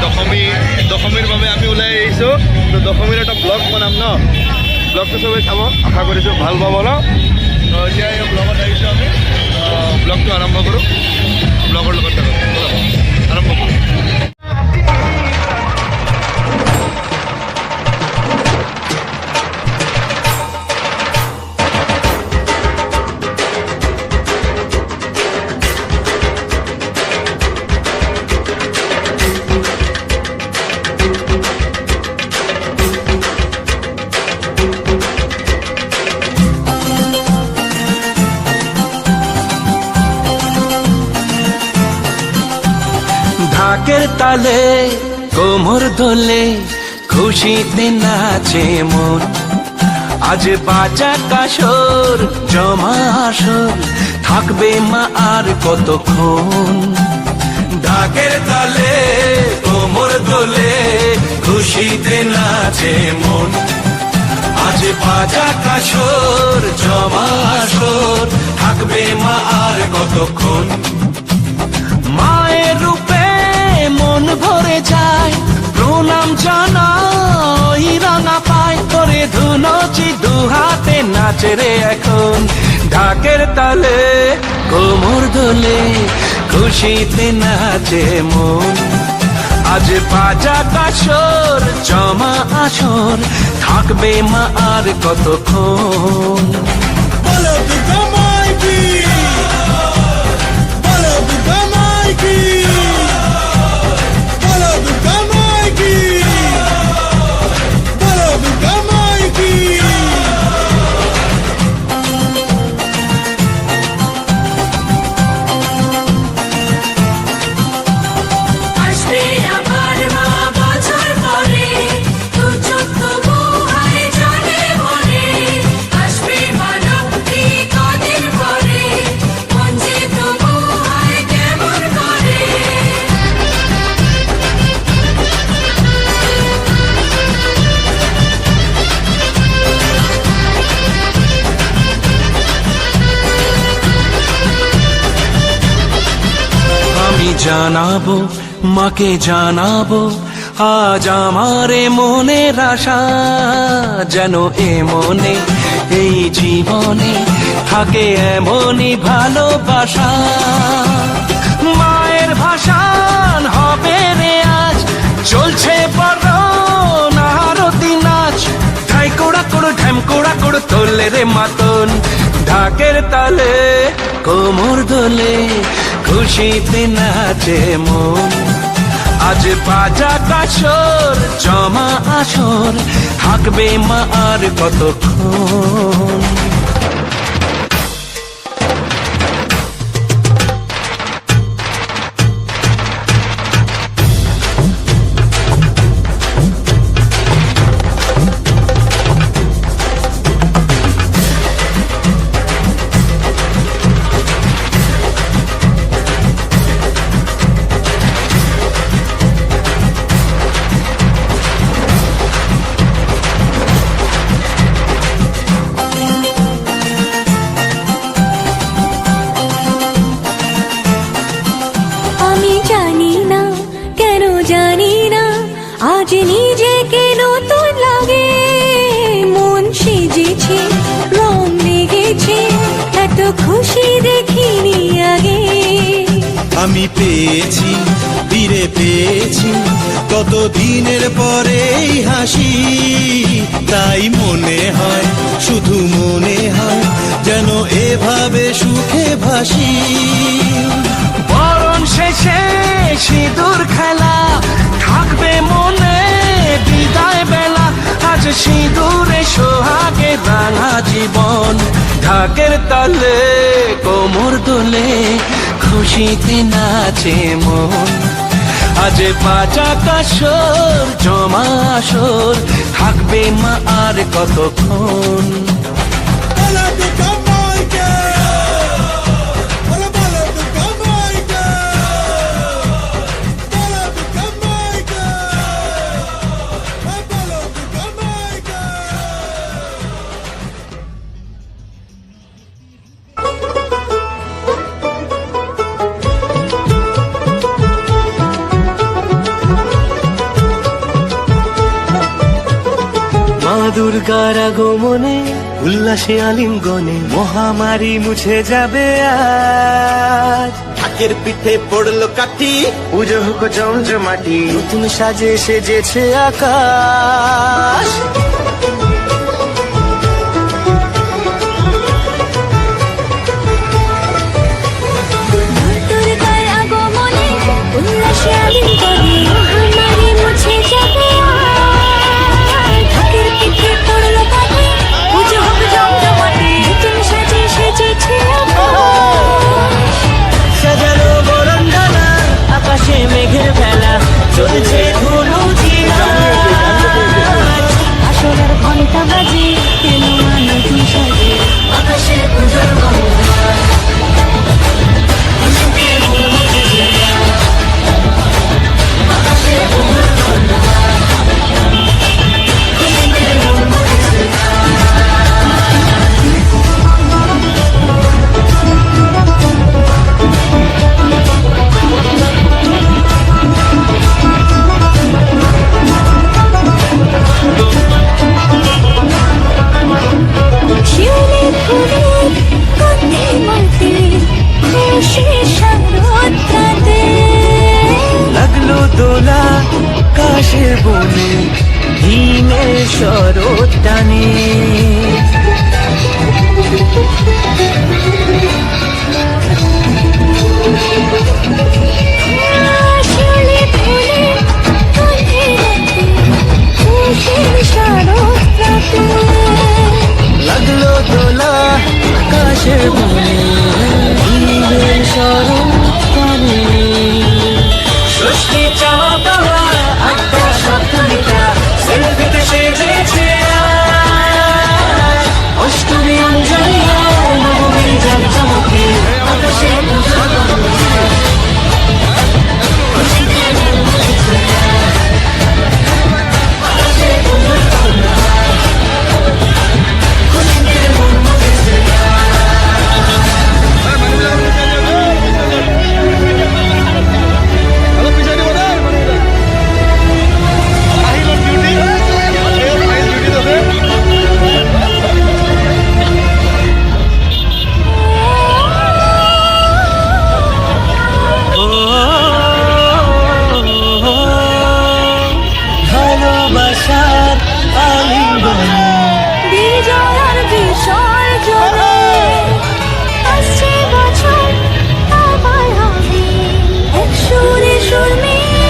দশমীৰ বাবে আমি ওলাই আহিছোঁ তো দশমীৰ এটা ব্লগ বনাম ন ব্লগটো চবেই চাব আশা কৰিছোঁ ভাল পাব ন তো এতিয়া এই ব্লগত আহিছোঁ আমি ব্লগটো আৰম্ভ কৰোঁ ব্লগৰ লগত আৰম্ভ কৰোঁ ঢাকের তালে কোমর দোলে খুশিতে নাচে মন আজ বাজা কাসর জমা আসর থাকবে মা আর কতক্ষণ ঢাকের তালে কোমর দোলে খুশিতে নাচে মন আজ বাজা কাসর জমা আসর থাকবে মা আর কতক্ষণ মায়ের রূপে মন ভরে যায় প্রণাম জানাই রাঙা পায় করে ধুনচি দুহাতে নাচে রে এখন ঢাকের তালে কোমর দোলে খুশিতে নাচে মন আজ বাজা কাসর জমা আসর থাকবে মা আর কতক্ষণ বলো দুর্গা মাই কি বলো দুর্গা মাই কি বলো দুর্গা মাই কি বলো দুর্গা মাই কি জানাবো মাকে জানাবো আজ আমারে মনের আশা যেন এ মনে এই জীবনে থাকে এমনই ভালোবাসা মায়ের ভাষান হবে রে আজ চলছে বড় আরতি নাচ ঢাই কোড়া কোড় ঢ্যাম কোড়া কোড় তোলে রে মাতন ঢাকের তালে কোমর দোলে খুশিতে নাচে মন আজ বাজা কাসর জমা আসর থাকবে মা আর কতক্ষণ আজ নিজেকে নতুন লাগে মন সেজেছে রং লেগেছে এত খুশি দেখিনি আগে আমি পেয়েছি ফিরে পেয়েছি কত দিনের পরে এই হাসি তাই মনে হয় শুধু মনে হয় যেন এভাবে সুখে ভাসি বরণ শেষে সিঁদুর খেলা থাকবে মনে বিদায় বেলা আজ সিঁদুরে সোহাগে রাঙা জীবন ঢাকের তালে কোমর দোলে খুশিতে নাচে মন আজ বাজা কাসর জমা আসর থাকবে মা আর কতক্ষণ বলো দুর্গা মাই কি বলো দুর্গা মাই কি বলো দুর্গা মাই কি বলো দুর্গা মাই কি দুর্গার আগমনে উল্লাসে আলিঙ্গনে মহামারী মুছে যাবে আজ। ঢাকের পিঠে পড়লো কাঠি, পুজো হোক জমজমাটি, নতুন সাজে সেজেছে আকাশ। দুর্গার আগমনে উল্লাসে আলিঙ্গনে মহামারী মুছে যাবে আজ। ঢাকের পিঠে পড়লো কাঠি, পুজো হোক জমজমাটি, নতুন সাজে সেজেছে আকাশ। সাজানো বরণডালা, আকাশে মেঘের বেলা, চলছে ধুলো ঝিনাজ। আসরের ঘন্টা বাজে এলো মা নতুন সাজে, আকাশে পুজোর গন্ধ। শিউলি ফুলের গন্ধে মাতে খুশি শারদরাতে। লাগলো দোলা কাশের বনে, হিমের শরৎ টানে। শিউলি ফুলের গন্ধে মাতে খুশি শারদরাতে। লাগলো দোলা আকাশের বনে, হিমের শরৎ টানে। ষষ্ঠী চাওয়া পাওয়া আত্মা সপ্তমীটা সেলফিতে সেজেছে আজ। অষ্টমী অঞ্জলি নবমী জাগজমকে আকাশে পুজোর গন্ধ। ভালোবাসার আলিঙ্গনে বিজয়ার বিসর্জনে আসছে বছর আবার হবে এক সুরে সুর মিলে।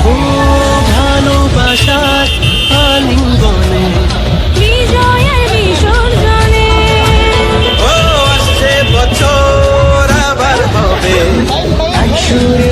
ও ভালোবাসার আলিঙ্গনে বিজয়ার বিসর্জনে ও আসছে বছর আবার হবে এক সুরে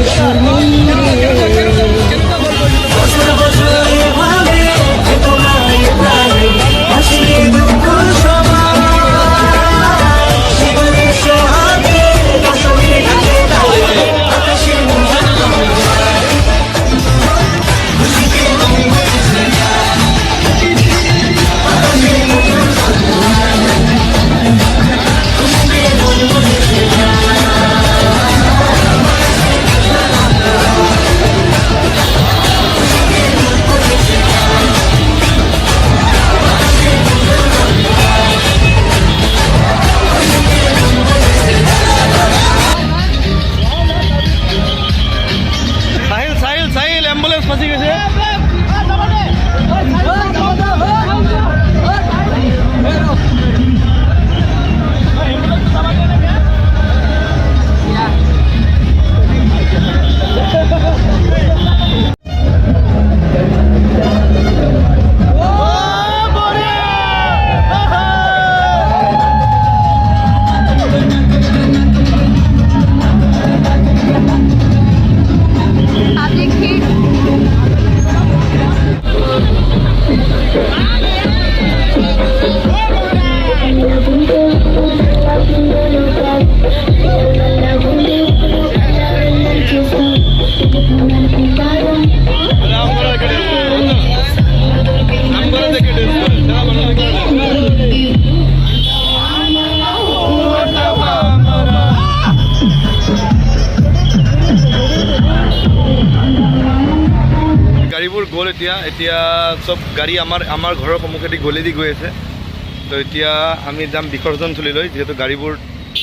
এতিয়া চব গাড়ী আমাৰ ঘৰৰ সন্মুখেদি গলিদি গৈ আছে। তো এতিয়া আমি যাম বিসৰ্জনথলীলৈ, যিহেতু গাড়ীবোৰ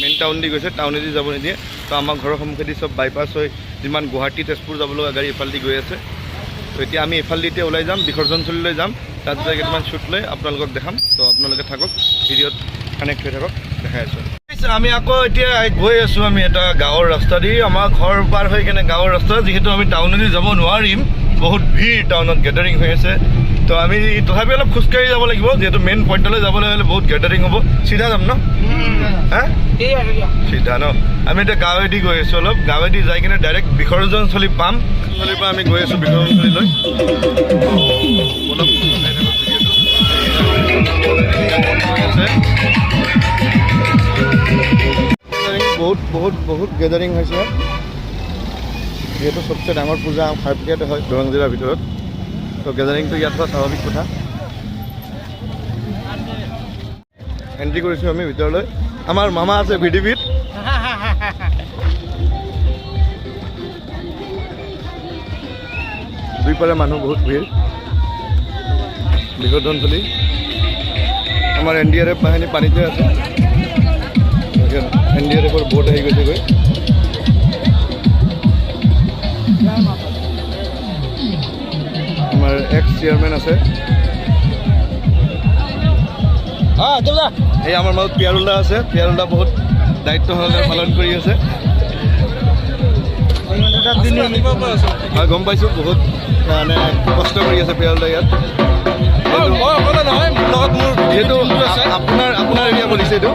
মেইন টাউন দি গৈছে, টাউনেদি যাব নিদিয়ে। তো আমাৰ ঘৰৰ সন্মুখেদি চব বাইপাছ হৈ যিমান গুৱাহাটী তেজপুৰ যাব লগা গাড়ী এইফালেদি গৈ আছে। তো এতিয়া আমি এইফালেদি এতিয়া ওলাই যাম, বিসৰ্জনথলীলৈ যাম। তাত যাই কেইটামান শ্বুট লৈ আপোনালোকক দেখাম। তো আপোনালোকে থাকক, ভিডিঅ'ত কানেক্ট হৈ থাকক, দেখাই আছোঁ। আমি আকৌ এতিয়া গৈ আছোঁ আমি এটা গাঁৱৰ ৰাস্তা দি, আমাৰ ঘৰ পাৰ হৈ কেনে গাঁৱৰ ৰাস্তা, যিহেতু আমি টাউনেদি যাব নোৱাৰিম, বহুত ভিৰ টাউনত গেডাৰিং হৈ আছে। তো আমি তথাপি অলপ খোজকাঢ়ি যাব লাগিব, যিহেতু মেইন পইণ্টলৈ যাবলৈ হ'লে বহুত গেডাৰিং হ'ব। চিধা যাম ন? হা চিধা ন? আমি এতিয়া গাঁৱেদি গৈ আছোঁ, অলপ গাঁৱেদি যাই কিনে ডাইৰেক্ট বিসৰ্জনথলী পাম। থলীৰ পৰা আমি গৈ আছোঁ বিসৰ্জনথলীলৈ। অলপ বহুত গেডাৰিং হৈছে, যিহেতু চবচে ডাঙৰ পূজা খাৰপেটীয়াতে হয় দৰং জিলাৰ ভিতৰত। তো গেডাৰিংটো ইয়াত হোৱা স্বাভাৱিক কথা। এণ্ট্ৰি কৰিছোঁ আমি ভিতৰলৈ। আমাৰ মামা আছে ভিডিপিত। দুইফালে মানুহ বহুত ভিৰ। বিসৰ্জনথলী আমাৰ NDRF বাহিনী পানীতে আছে। NDRFৰ বোট আহি গৈছেগৈ। আমাৰ এক্স চেয়াৰমেন আছে। এই আমাৰ মাজত পিয়াৰুল্লা আছে। পিয়াৰুল্লা বহুত দায়িত্ব সহকাৰে পালন কৰি আছে। হয়, গম পাইছোঁ, বহুত মানে কষ্ট কৰি আছে পিয়াৰুল্লা ইয়াত। যিহেতু আপোনাৰ এৰিয়া কৰিছে এইটো।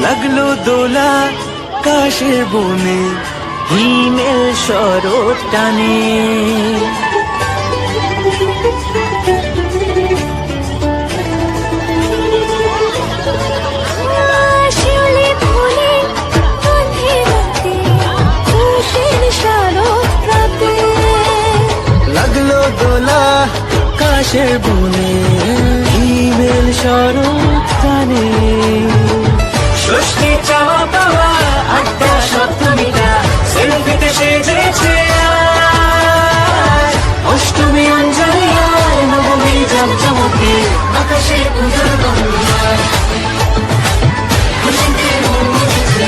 লাগলো দোলা কাশের বনে হিমেল শরৎ টানে লাগলো দোলা কাশের বনে হিমেল শরৎ টানে ষষ্ঠী চাওয়া পাওয়া আড্ডা সপ্তমীটা সেলফিতে সেজেছে অষ্টমী অঞ্জলি আর নবমী জমজমকে আকাশে পুজোর গঙ্গা খুশিতে মন মুছেছে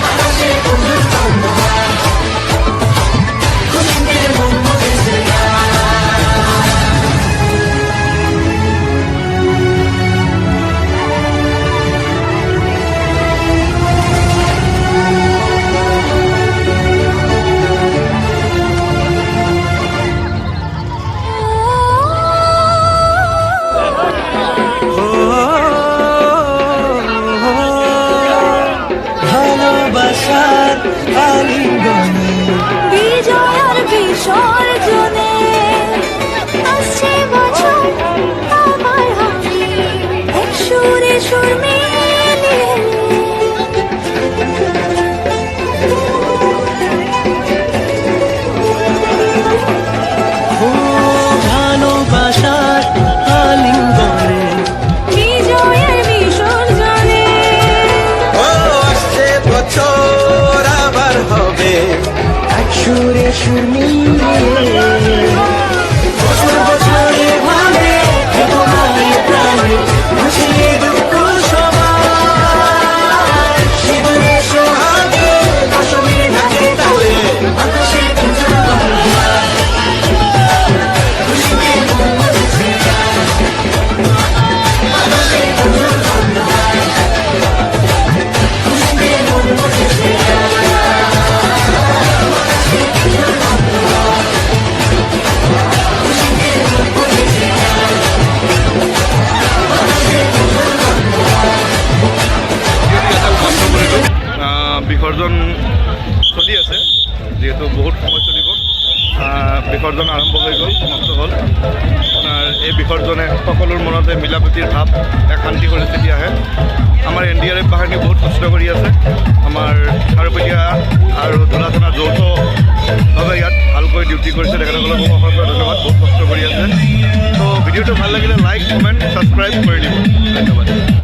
আকাশে পুজোর গঙ্গা খুশিতে মন মুছেছে বিসৰ্জন চলি আছে, যিহেতু বহুত সময় চলিব। বিসৰ্জন আৰম্ভ হৈ গ'ল, সমাপ্ত হ'ল। আপোনাৰ এই বিসৰ্জনে সকলোৰ মনতে মিলা প্ৰীতিৰ ভাৱ, এক শান্তি পৰিস্থিতি আহে। আমাৰ NDRF বাহিনী বহুত কষ্ট কৰি আছে। আমাৰ খাৰুপেটীয়া আৰু ধূলা থানা যৌথভাৱে ইয়াত ভালকৈ ডিউটি কৰিছে, তেখেতসকলক অসংখ্য ধন্যবাদ, বহুত কষ্ট কৰি আছে। তো ভিডিঅ'টো ভাল লাগিলে লাইক, কমেণ্ট, ছাবস্ক্ৰাইব কৰি দিব। ধন্যবাদ।